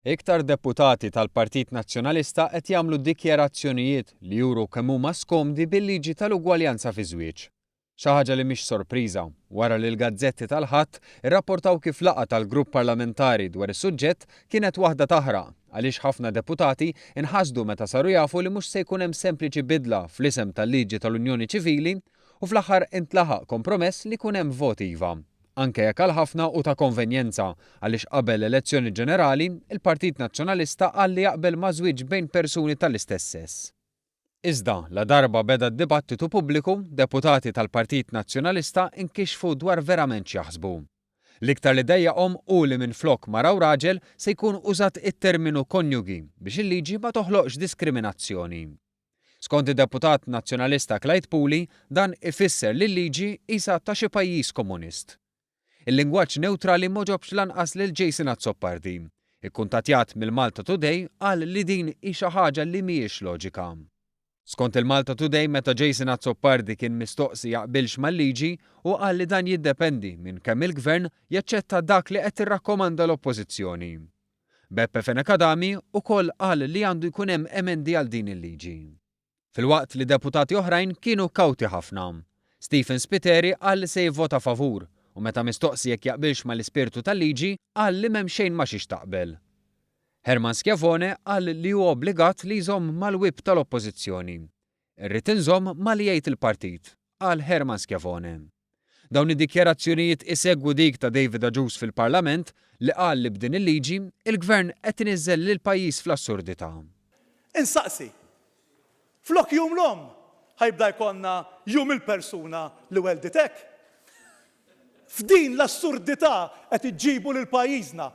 Iktar deputati tal-Partit Nazzjonalista qed jagħmlu dikjarazzjonijiet li juru kemm huma skomdi bil-liġi tal-ugwaljanza fi żwieġ. Xi ħaġa li mhix sorpriża wara li l-gazzetti tal-Ħadd irrapportaw kif laqgħa tal-grupp parlamentari dwar is-suġġett kienet waħda taħraq għaliex ħafna deputati inħasdu meta saru jafu li mhux se jkun hemm sempliċi bidla fl-isem tal-liġi tal-Unjoni Ċivili u fl-aħħar intlaħaq kompromess li jkun hemm vot iva. Anke jekk għal ħafna u ta' konvenjenza għaliex qabel l-elezzjoni ġenerali, il-Partit Nazzjonalista qal li jaqbel ma' żwieġ bejn persuni tal-istess sess. Iżda, la darba beda d-dibattitu pubbliku, deputati tal-Partit Nazzjonalista inkixfu dwar verament x'jaħsbu. L-iktar li dejjaqhom u li minflok mara u raġel se jkun użat it-terminu konjugi biex il-liġi ma toħloqx diskriminazzjoni. Skont id-deputat nazzjonalista Clyde Pooley, dan ifisser li l-liġi isa ta' xi pajjiż komunist. Il-lingwaġġ neutrali ma ġobx lanqas lil Jason Azzopardi. Ikkuntattjat mill-Malta Today qal li din hi xi ħaġa li mhijiex loġika. Skont il-Malta Today meta Jason Azzopardi kien mistoqsi jaqbilx mal-liġi u qal li dan jiddependi minn kemm il-Gvern jaċċetta dak li qed tirrakkomanda l-Oppożizzjoni. Beppe Fenekadami ukoll qal li għandu jkun hemm emendi għal din il-liġi. Filwaqt li deputati oħrajn kienu kawti ħafna. Stephen Spiteri qal li se jivvota favur u meta mistoqsi jekk jaqbilx mal-ispirtu tal-liġi qal li m'hemm xejn ma xiex taqbel. Herman Schiavone qal li hu obbligat li jżomm mal-wib tal-Oppożizzjoni. Irrid inżomm ma li jgħid il-partit, qal Herman Schiavone. Dawn id-dikjarazzjonijiet isegwu dik ta' David Agius fil-Parlament li qal li b'din il-liġi il-Gvern qed iniżżel lil pajjiż fl-assurdità. Insaqsi, flok jum l-om ħajbda jkollna jum il-persuna li welditek. F'din l-assurdità qed iġġibu lil pajjiżna